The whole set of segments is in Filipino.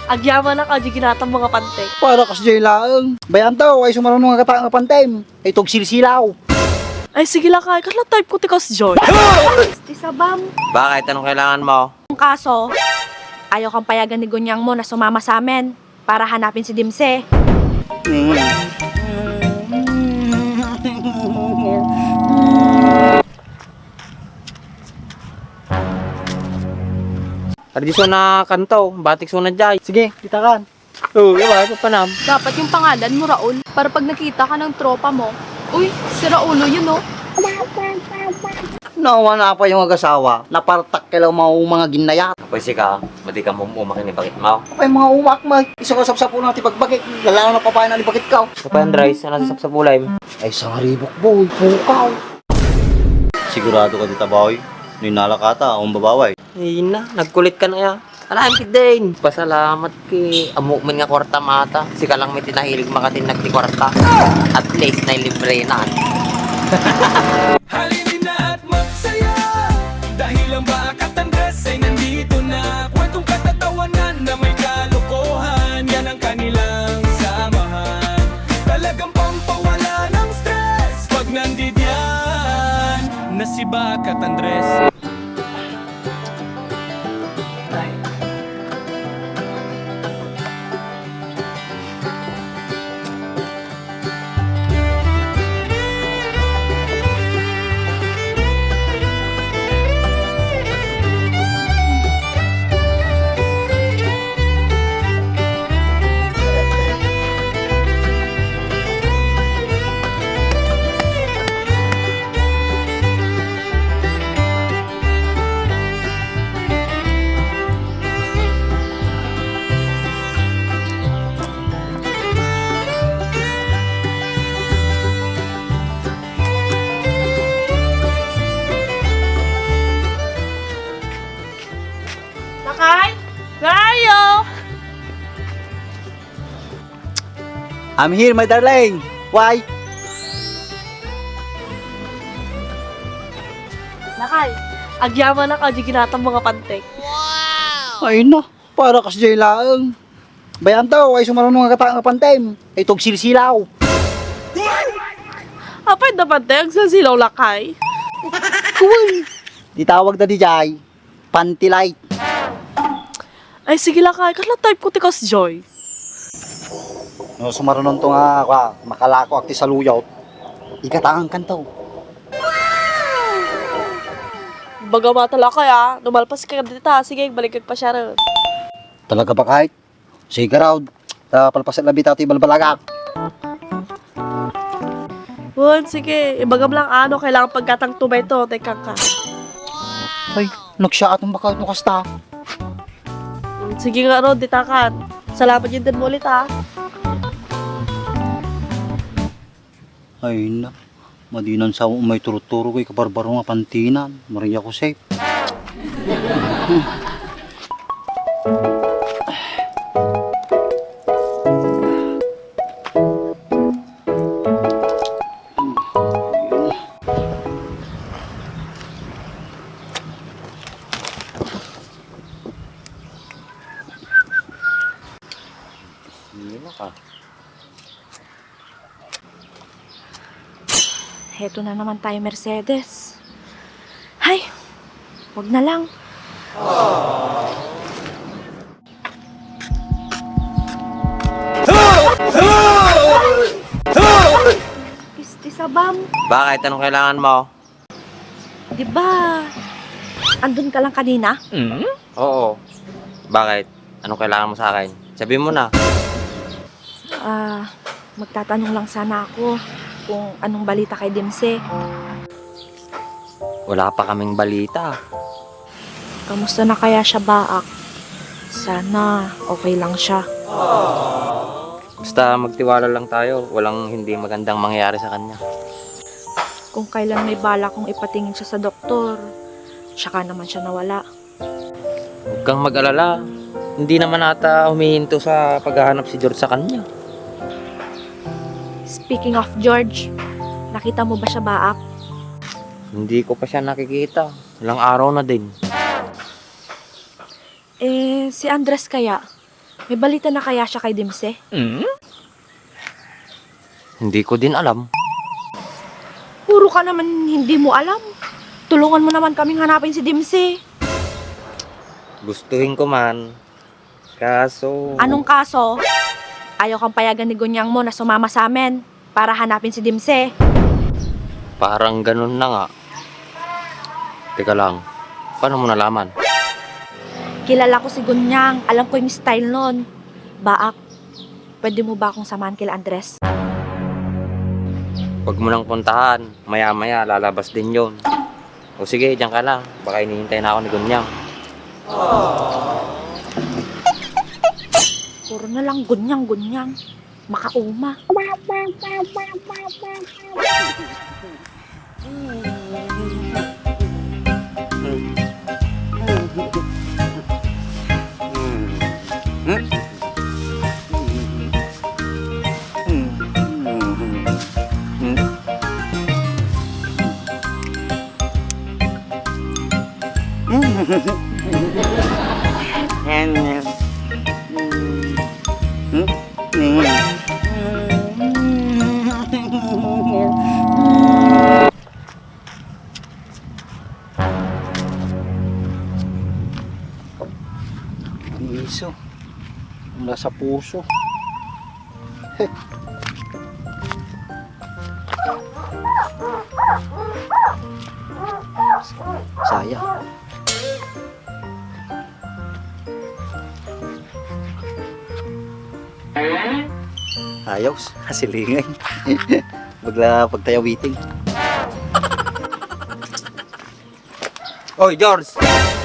Agyaman na ka, di ginatang mga pante. Para kasi lang. Bayan daw, ay sumarunong nga kata nga pantem. Ay tog silsilaw. Ay, sige lang kay, katla type ko tikas Joy. Ti sabam. Bakit? Anong kailangan mo? Ang kaso, ayaw kang payagan ni Gunyang mo na sumama sa amin para hanapin si Dimse. Ardiso na kanto, batik sunad jay. Sige, titakan. Oo, diba? Papanam. Dapat yung pangalan mo, Raul, para pag nakita ka ng tropa mo, uy, si Raulo yun, oh. Nawa na pa yung mag-asawa. Napartak kailang mga ginayat. Pwede ka, madi ka umakin ni bakit mo. Ay mga umak mag. Isa ka sapsap po natin pagbagik. Lalo na papayan na bakit ka. Sa Rice, ano sa pulay mo? Ay sa ribok boy. Pukaw. Sigurado ka dito boy. Ninalakata akong babaway. Ay na, nagkulit ka na ya. Alam ki din. Pasalamat ki. Amo man nga kwarta mata. Si ka lang may tinahilig makatin nagti kwarta. At least na libre na. Halinin na at magsaya dahil ang Bakat Andres ay nandito na. Kwentong katatawanan na may kalokohan, yan ang kanilang samahan. Talagang pampawala ng stress pag nandidyan na si Bakat Andres. Nakay? Ngayo! I'm here my darling. Why? Nakay, agyaman na ka, di ginatang mga pante. Ay na. Para kasi lang. Bayan daw, ay sumarunong nga kata nga pantem. Ay tog silsilaw. Apay na pante, ang sasilaw lakay. Ditawag na di jay. Pantilite. Ay, sige lang kay, katla type ko tikas Joy. No, sumarunong to nga makalako akti sa luyaw. Ikatangan kanto. Baga matala kaya, numalpas ka dito ha. Sige, balik pa siya rin. Talaga ba kahit? Sige raw. Palpasan na bitaw ti balbalagak. Well, sige, ibagam lang ano, kailangan pagkatang tumay to, tekang ka. Ay, nagsyaat ng baka no kasta. Sige nga ro, ditakan. Salamat yun din mo ulit ha. Ay na. Madinan sa umay turo-turo kay kabarbaro nga pantinan. Mariya ko safe. Sino ka? Heto na naman tayo, Mercedes. Hay, wag na lang. Pisti sabam. Bakit? Anong kailangan mo? Di ba, andun ka lang kanina? Oo. Bakit? Anong kailangan mo sa akin? Sabi mo na. Magtatanong lang sana ako kung anong balita kay Dimse. Wala pa kaming balita. Kamusta na kaya siya, Baak? Sana okay lang siya. Basta magtiwala lang tayo. Walang hindi magandang mangyayari sa kanya. Kung kailan may bala kong ipatingin siya sa doktor, tsaka naman siya nawala. Huwag kang mag-alala. Hindi naman ata humihinto sa paghahanap si George sa kanya. Speaking of George, nakita mo ba siya, Baak? Hindi ko pa siya nakikita. Ilang araw na din. Si Andres kaya? May balita na kaya siya kay Dimse? Hindi ko din alam. Puro ka naman hindi mo alam. Tulungan mo naman kaming hanapin si Dimse. Gustuhin ko man. Kaso... Anong kaso? Ayaw kang payagan ni Gunyang mo na sumama sa amin para hanapin si Dimse. Parang ganun na nga. Teka lang, paano mo nalaman? Kilala ko si Gunyang. Alam ko yung style nun. Baak, pwede mo ba akong samahan kila Andres? Huwag mo nang puntahan. Maya-maya, lalabas din yon. O sige, diyan ka lang. Baka hinihintay na ako ni Gunyang. Puro na lang Gunyang. Makauma. Iso. Mula sa puso. Sayang. Ayaw, kasilingay. Bagla pagtayawiting. Oy, George!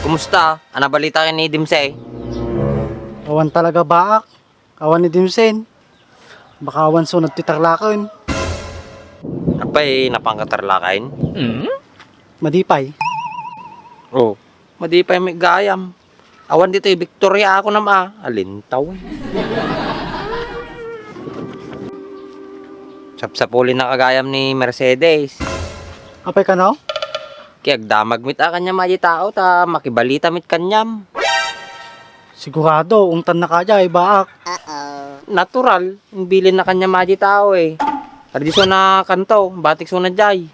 Kumusta? Ano balita kayo ni Dimse? Awan talaga baak. Awan ni Dimsen. Baka awan so nagtitarlakan. Apay, napangkatarlakain? Madipay. Oh, madipay may gayam. Awan dito Victoria ako na alintaw. Sapsapulin na kagayam ni Mercedes. Apay ka no? Kaya agdamag mit kanya maji tao ta makibalita mit kanyam. Sigurado, ungtan na kaya ay baak. Natural, bilin na kanya maji tao eh. Ardiso na kanto, batik so na jay.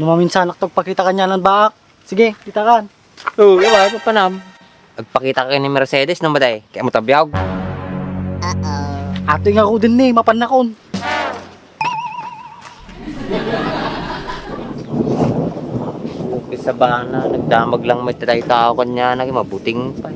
Numaminsan pakita kanya ng baak. Sige, kita kan. Oo, iba, papanam. Agpakita kayo ni Mercedes no baday, kaya mo tabiyag. Ato nga ko din ni, mapanakon. Sa bana, nagdamag lang may tayo tao kanya, naging mabuting pa.